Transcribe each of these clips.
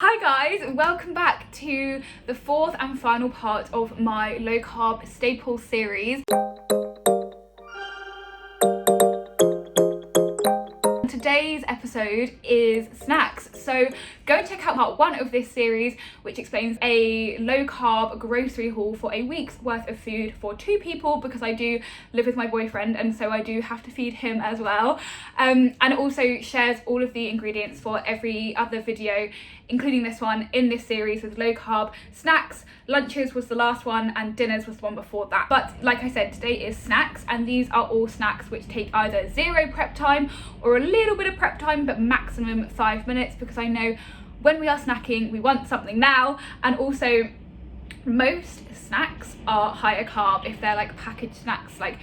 Hi guys, welcome back to the fourth and final part of my low carb staples series. Today's episode is snacks, so go and check out part 1 of this series, which explains a low carb grocery haul for a week's worth of food for 2 people, because I do live with my boyfriend and so I do have to feed him as well, and it also shares all of the ingredients for every other video, including this one in this series with low carb snacks. Lunches was the last one and dinners was the one before that. But like I said, today is snacks, and these are all snacks which take either 0 prep time or a little bit of prep time, but maximum 5 minutes, because I know when we are snacking we want something now. And also most snacks are higher carb if they're like packaged snacks like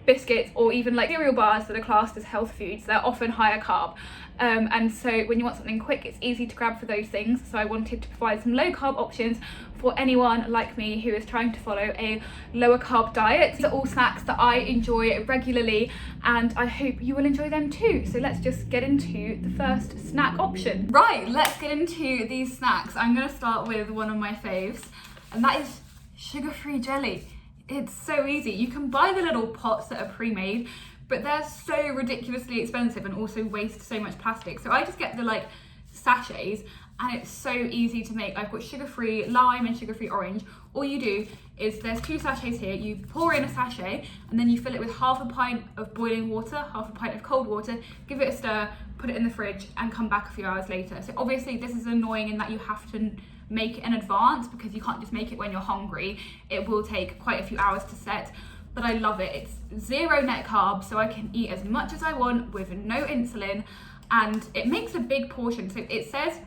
biscuits or even like cereal bars that are classed as health foods. They're often higher carb, and so when you want something quick, it's easy to grab for those things. So I wanted to provide some low carb options for anyone like me who is trying to follow a lower carb diet. These are all snacks that I enjoy regularly and I hope you will enjoy them too. So let's just get into the first snack option. Right, let's get into these snacks. I'm going to start with one of my faves, and that is sugar-free jelly. It's so easy. You can buy the little pots that are pre-made, but they're so ridiculously expensive and also waste so much plastic. So I just get the like sachets, and it's so easy to make. I've got sugar-free lime and sugar-free orange. All you do is, there's 2 sachets here, you pour in a sachet and then you fill it with half a pint of boiling water, half a pint of cold water, give it a stir, put it in the fridge and come back a few hours later. So obviously this is annoying in that you have to make it in advance, because you can't just make it when you're hungry. It will take quite a few hours to set, but I love it. It's 0 net carbs, so I can eat as much as I want with no insulin, and it makes a big portion. So it says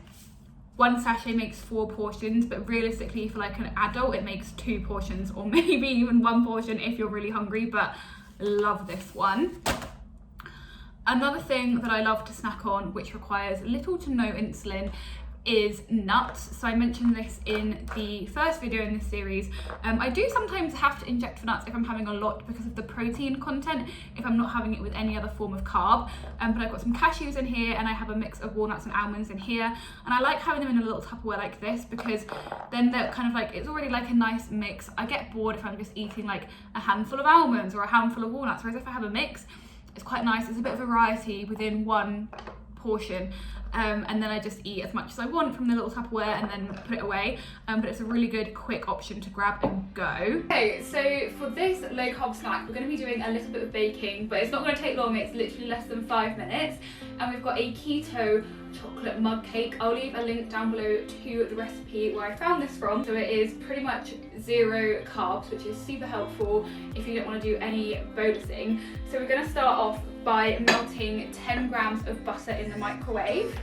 1 sachet makes 4 portions, but realistically for like an adult it makes 2 portions, or maybe even 1 portion if you're really hungry. But love this one. Another thing that I love to snack on, which requires little to no insulin, is nuts. So I mentioned this in the first video in this series. I do sometimes have to inject for nuts if I'm having a lot, because of the protein content, if I'm not having it with any other form of carb. But I've got some cashews in here, and I have a mix of walnuts and almonds in here, and I like having them in a little Tupperware like this, because then they're kind of like, it's already like a nice mix. I get bored if I'm just eating like a handful of almonds or a handful of walnuts, whereas if I have a mix, it's quite nice. There's a bit of variety within one portion, and then I just eat as much as I want from the little Tupperware and then put it away, but it's a really good quick option to grab and go. Okay, so for this low carb snack we're going to be doing a little bit of baking, but it's not going to take long. It's literally less than 5 minutes, and we've got a keto chocolate mug cake. I'll leave a link down below to the recipe where I found this from. So it is pretty much 0 carbs, which is super helpful if you don't want to do any bonusing. So we're going to start off by melting 10 grams of butter in the microwave.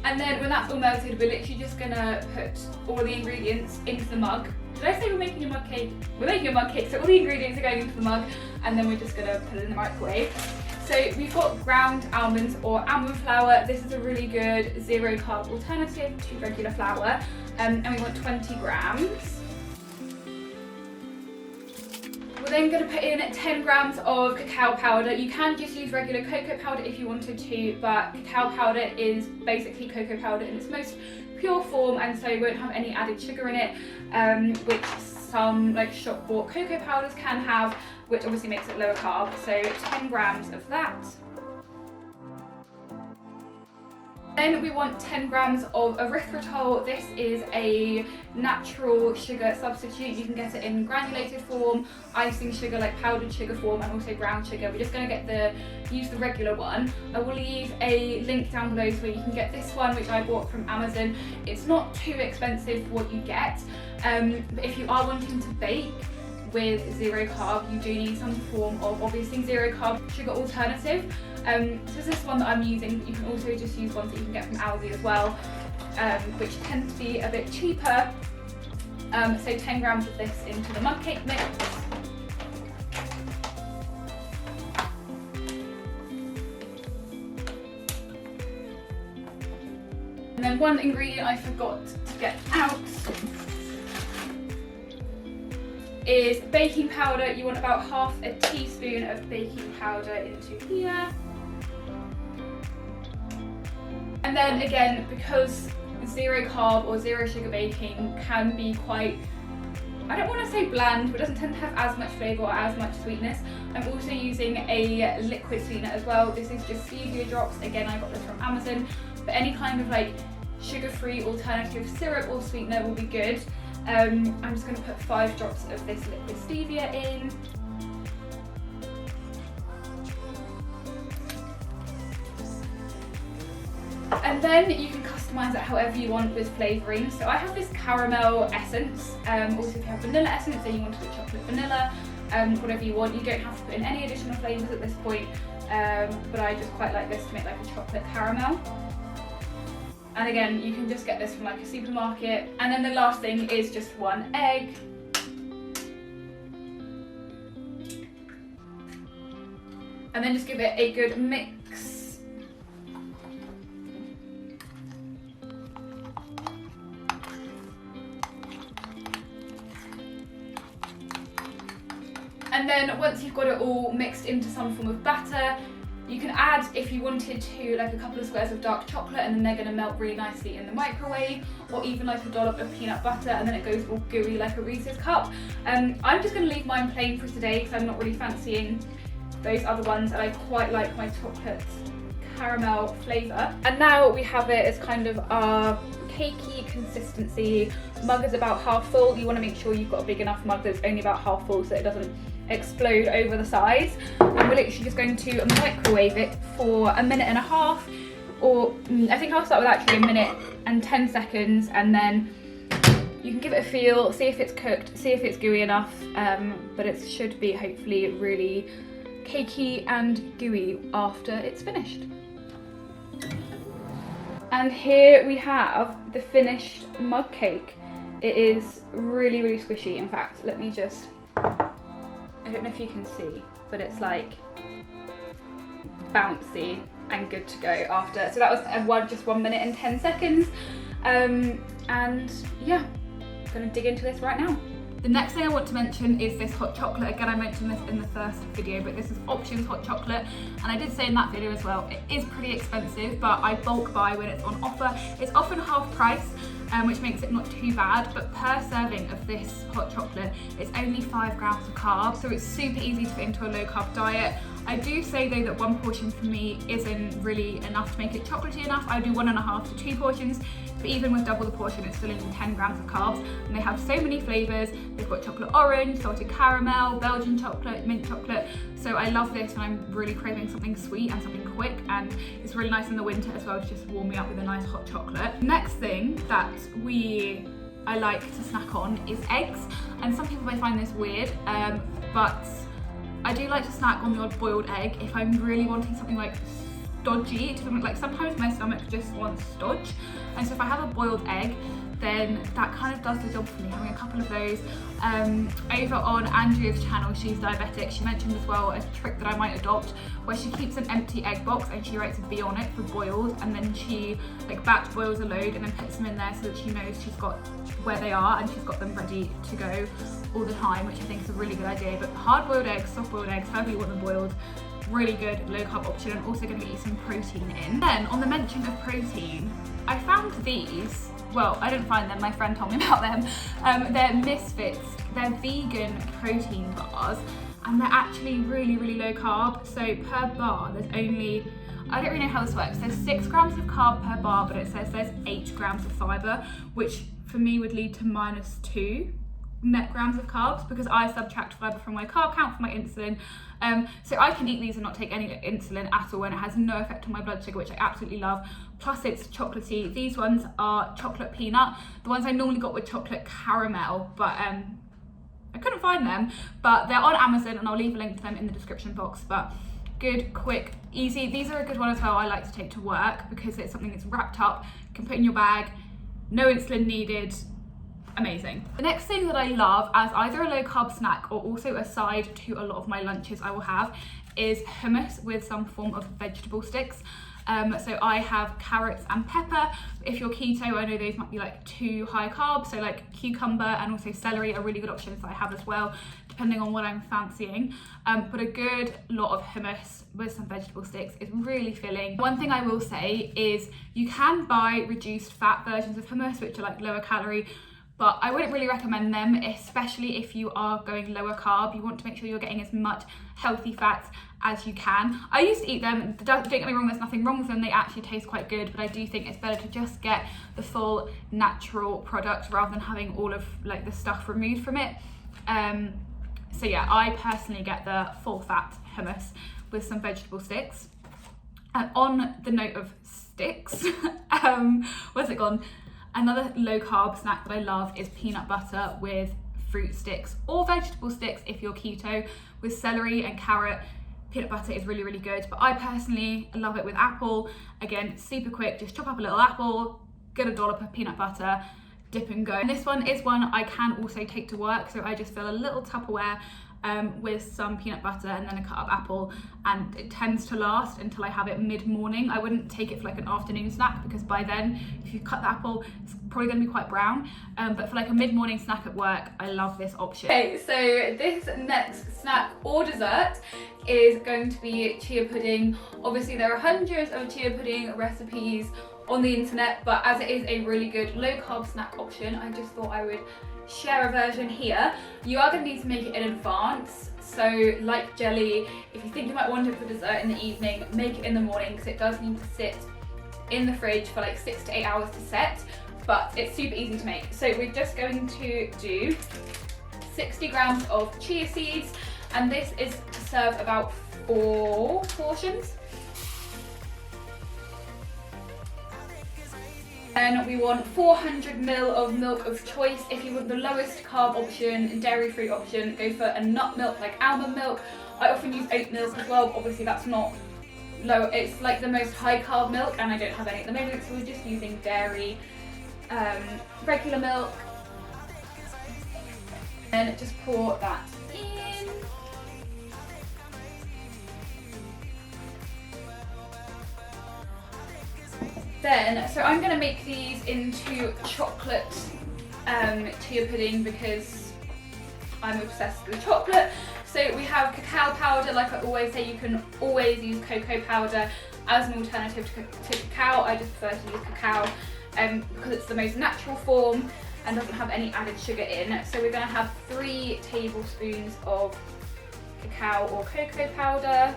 And then when that's all melted, we're literally just gonna put all the ingredients into the mug. Did I say we're making a mug cake? We're making a mug cake, so all the ingredients are going into the mug, and then we're just gonna put it in the microwave. So we've got ground almonds or almond flour. This is a really good 0 carb alternative to regular flour, and we want 20 grams. We're then going to put in 10 grams of cacao powder. You can just use regular cocoa powder if you wanted to, but cacao powder is basically cocoa powder in its most pure form, and so you won't have any added sugar in it, which some like shop bought cocoa powders can have, which obviously makes it lower carb. So 10 grams of that. Then we want 10 grams of erythritol. This is a natural sugar substitute. You can get it in granulated form, icing sugar, like powdered sugar form, and also brown sugar. We're just going to use the regular one. I will leave a link down below so you can get this one, which I bought from Amazon. It's not too expensive for what you get, but if you are wanting to bake with 0 carb, you do need some form of obviously 0 carb sugar alternative. So this is one that I'm using, but you can also just use ones that you can get from Aldi as well, which tend to be a bit cheaper. So 10 grams of this into the mug cake mix. And then one ingredient I forgot to get out is baking powder. You want about half a teaspoon of baking powder into here. And then again, because zero carb or zero sugar baking can be quite, I don't want to say bland, but doesn't tend to have as much flavour or as much sweetness, I'm also using a liquid sweetener as well. This is just stevia drops. Again, I got this from Amazon, but any kind of like sugar-free alternative syrup or sweetener will be good. I'm just going to put 5 drops of this liquid stevia in. And then you can customise it however you want with flavouring. So I have this caramel essence. Also if you have vanilla essence, then you want to put chocolate vanilla, whatever you want. You don't have to put in any additional flavours at this point, but I just quite like this to make like a chocolate caramel. And again, you can just get this from like a supermarket. And then the last thing is just 1 egg. And then just give it a good mix. And then once you've got it all mixed into some form of batter, you can add, if you wanted to, like a couple of squares of dark chocolate, and then they're going to melt really nicely in the microwave, or even like a dollop of peanut butter, and then it goes all gooey like a Reese's cup. I'm just going to leave mine plain for today because I'm not really fancying those other ones, and I quite like my chocolate caramel flavour. And now we have it as kind of our cakey consistency. Mug is about half full. You want to make sure you've got a big enough mug that's only about half full so it doesn't explode over the sides. And we're literally just going to microwave it for 1.5 minutes, or I think I'll start with actually 1 minute and 10 seconds, and then you can give it a feel, see if it's cooked, see if it's gooey enough, but it should be hopefully really cakey and gooey after it's finished. And here we have the finished mug cake. It is really, really squishy. In fact, let me just, I don't know if you can see, but it's like bouncy and good to go after. So that was just 1 minute and 10 seconds. And yeah, I'm gonna dig into this right now. The next thing I want to mention is this hot chocolate. Again, I mentioned this in the first video, but this is Options hot chocolate. And I did say in that video as well, it is pretty expensive, but I bulk buy when it's on offer. It's often half price, which makes it not too bad, but per serving of this hot chocolate, it's only 5 grams of carbs, so it's super easy to fit into a low carb diet. I do say though that 1 portion for me isn't really enough to make it chocolatey enough. I do 1.5 to 2 portions, but even with double the portion, it's still only 10 grams of carbs. And they have so many flavours. They've got chocolate orange, salted caramel, Belgian chocolate, mint chocolate. So I love this when I'm really craving something sweet and something quick, and it's really nice in the winter as well to just warm me up with a nice hot chocolate. Next thing that I like to snack on is eggs, and some people may find this weird, but I do like to snack on the odd boiled egg if I'm really wanting something like stodgy. Like sometimes my stomach just wants stodge, and so if I have a boiled egg, then that kind of does the job for me, having a couple of those. Over on Andrea's channel, she's diabetic, she mentioned as well a trick that I might adopt, where she keeps an empty egg box and she writes a B on it for boiled, and then she like batch boils a load and then puts them in there so that she knows she's got where they are and she's got them ready to go all the time, which I think is a really good idea. But hard boiled eggs, soft boiled eggs, however you want them boiled, really good low carb option, and also going to get you some protein in. Then on the mention of protein, I found these. Well, I didn't find them, my friend told me about them. They're Misfits, they're vegan protein bars, and they're actually really, really low carb. So per bar, there's only, I don't really know how this works, there's 6 grams of carb per bar, but it says there's 8 grams of fibre, which for me would lead to -2 net grams of carbs, because I subtract fibre from my carb count for my insulin. So I can eat these and not take any insulin at all, and it has no effect on my blood sugar, which I absolutely love. Plus it's chocolatey. These ones are chocolate peanut. The ones I normally got were chocolate caramel, but I couldn't find them, but they're on Amazon, and I'll leave a link to them in the description box. But good, quick, easy. These are a good one as well. I like to take to work because it's something that's wrapped up, you can put in your bag, no insulin needed. Amazing. The next thing that I love as either a low carb snack or also a side to a lot of my lunches I will have is hummus with some form of vegetable sticks. So I have carrots and pepper. If you're keto, I know those might be like too high carb, so like cucumber and also celery are really good options that I have as well, depending on what I'm fancying. But a good lot of hummus with some vegetable sticks is really filling. One thing I will say is you can buy reduced fat versions of hummus, which are like lower calorie, but I wouldn't really recommend them, especially if you are going lower carb. You want to make sure you're getting as much healthy fats as you can. I used to eat them, don't get me wrong, there's nothing wrong with them, they actually taste quite good, but I do think it's better to just get the full natural product rather than having all of like the stuff removed from it. So yeah, I personally get the full fat hummus with some vegetable sticks. And on the note of sticks, where's it gone? Another low carb snack that I love is peanut butter with fruit sticks or vegetable sticks if you're keto. With celery and carrot, peanut butter is really, really good. But I personally love it with apple. Again, super quick, just chop up a little apple, get a dollop of peanut butter, dip and go. And this one is one I can also take to work. So I just fill a little Tupperware with some peanut butter and then a cut up apple, and it tends to last until I have it mid-morning. I wouldn't take it for like an afternoon snack because by then, if you cut the apple, it's probably going to be quite brown. But for like a mid-morning snack at work, I love this option. Okay, so this next snack or dessert is going to be chia pudding. Obviously there are hundreds of chia pudding recipes on the internet, but as it is a really good low carb snack option, I just thought I would share a version here. You are going to need to make it in advance, so like jelly, if you think you might want it for dessert in the evening, make it in the morning because it does need to sit in the fridge for like 6 to 8 hours to set, but it's super easy to make. So we're just going to do 60 grams of chia seeds, and this is to serve about 4 portions. And we want 400 ml of milk of choice. If you want the lowest carb option, dairy-free option, go for a nut milk like almond milk. I often use oat milk as well, but obviously that's not low, it's like the most high carb milk, and I don't have any at the moment, so we're just using dairy, regular milk. And just pour that in. Then, so I'm going to make these into chocolate chia pudding because I'm obsessed with chocolate. So we have cacao powder. Like I always say, you can always use cocoa powder as an alternative to cacao. I just prefer to use cacao because it's the most natural form and doesn't have any added sugar in. So we're going to have 3 tablespoons of cacao or cocoa powder.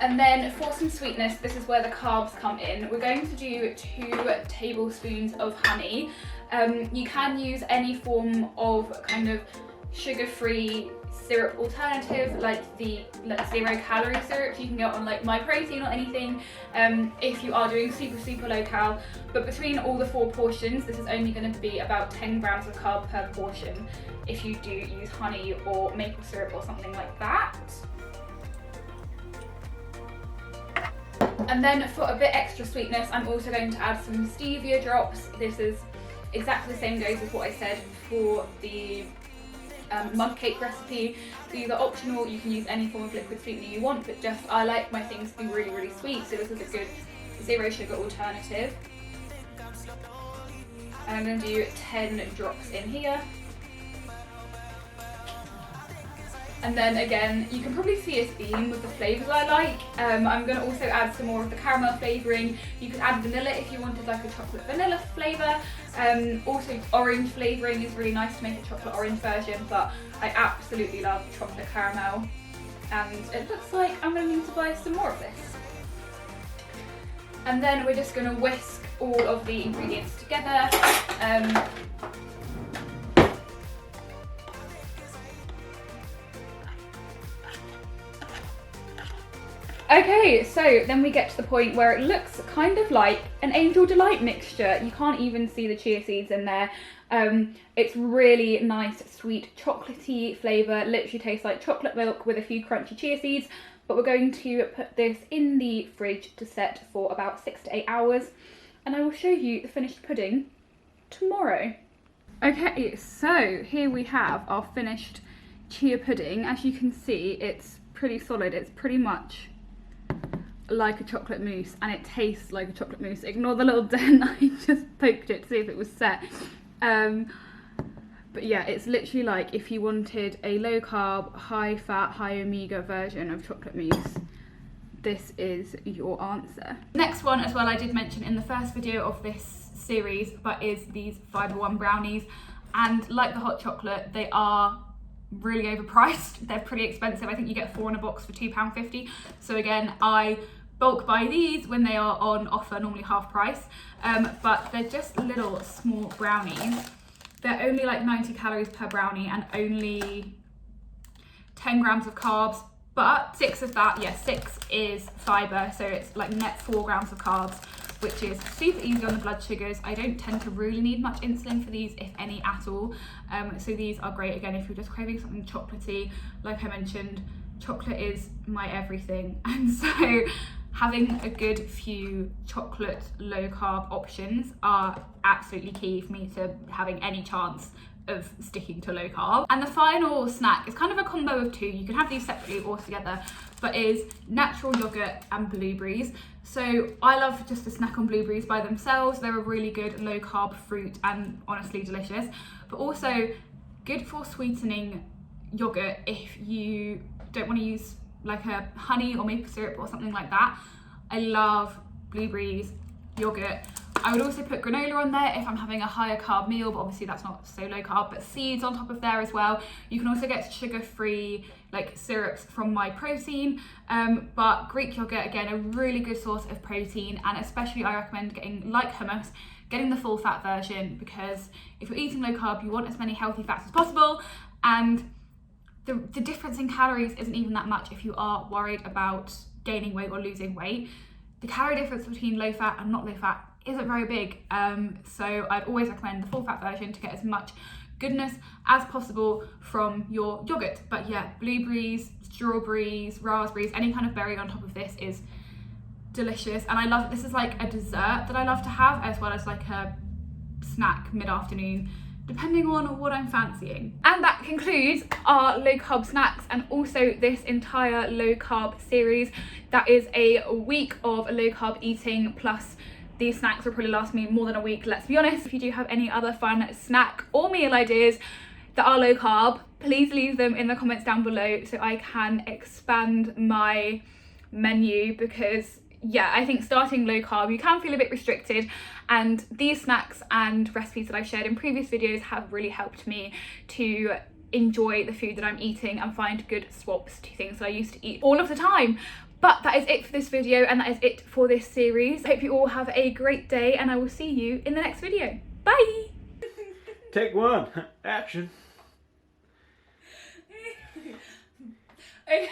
And then for some sweetness, this is where the carbs come in. We're going to do 2 tablespoons of honey. You can use any form of kind of sugar-free syrup alternative, like the 0-calorie syrup you can get on like My Protein or anything, if you are doing super low cal. But between all the 4 portions, this is only going to be about 10 grams of carb per portion if you do use honey or maple syrup or something like that. And then for a bit extra sweetness, I'm also going to add some stevia drops. This is exactly the same goes as what I said for the mug cake recipe. These are optional, you can use any form of liquid sweetener you want, but just I like my things to be really sweet, so this is a good 0 sugar alternative. And I'm going to do 10 drops in here. And then again, you can probably see a theme with the flavours I like. I'm going to also add some more of the caramel flavouring. You could add vanilla if you wanted like a chocolate vanilla flavour. Also orange flavouring is really nice to make a chocolate orange version, but I absolutely love chocolate caramel. And it looks like I'm going to need to buy some more of this. And then we're just going to whisk all of the ingredients together. Okay, so then we get to the point where it looks kind of like an Angel Delight mixture. You can't even see the chia seeds in there. It's really nice, sweet, chocolatey flavour. Literally tastes like chocolate milk with a few crunchy chia seeds. But we're going to put this in the fridge to set for about 6 to 8 hours. And I will show you the finished pudding tomorrow. Okay, so here we have our finished chia pudding. As you can see, it's pretty solid. It's pretty much like a chocolate mousse, and it tastes like a chocolate mousse. Ignore the little dent, I just poked it to see if it was set. But yeah, it's literally like if you wanted a low carb, high fat, high omega version of chocolate mousse, this is your answer. Next one as well, I did mention in the first video of this series, but is these fibre one brownies. And like the hot chocolate, they are really overpriced. They're pretty expensive. I think you get 4 in a box for £2.50. So again, I bulk buy these when they are on offer, normally half price. But they're just little small brownies. They're only like 90 calories per brownie and only 10 grams of carbs, but 6 of that, 6 is fibre, so it's like net 4 grams of carbs, which is super easy on the blood sugars. I don't tend to really need much insulin for these, if any at all. So these are great, again, if you're just craving something chocolatey. Like I mentioned, chocolate is my everything, and so having a good few chocolate low carb options are absolutely key for me to having any chance of sticking to low carb. And the final snack is kind of a combo of 2. You can have these separately or together, but is natural yogurt and blueberries. So I love just to snack on blueberries by themselves. They're a really good low carb fruit and honestly delicious, but also good for sweetening yogurt if you don't want to use like a honey or maple syrup or something like that. I love blueberries, yogurt. I would also put granola on there if I'm having a higher carb meal, but obviously that's not so low carb, but seeds on top of there as well. You can also get sugar-free like syrups from My Protein, but Greek yogurt, again, a really good source of protein, and especially I recommend getting, like hummus, getting the full fat version, because if you're eating low carb, you want as many healthy fats as possible, and the difference in calories isn't even that much if you are worried about gaining weight or losing weight. The calorie difference between low fat and not low fat isn't very big, so I'd always recommend the full fat version to get as much goodness as possible from your yogurt. But yeah, blueberries, strawberries, raspberries, any kind of berry on top of this is delicious, and I love, this is like a dessert that I love to have, as well as like a snack mid-afternoon, depending on what I'm fancying. And that concludes our low carb snacks and also this entire low carb series. That is a week of low carb eating, plus these snacks will probably last me more than a week, let's be honest. If you do have any other fun snack or meal ideas that are low carb, please leave them in the comments down below so I can expand my menu, because yeah, I think starting low carb, you can feel a bit restricted, and these snacks and recipes that I've shared in previous videos have really helped me to enjoy the food that I'm eating and find good swaps to things that I used to eat all of the time. But that is it for this video, and that is it for this series. I hope you all have a great day, and I will see you in the next video. Bye! Take 1, action. Okay.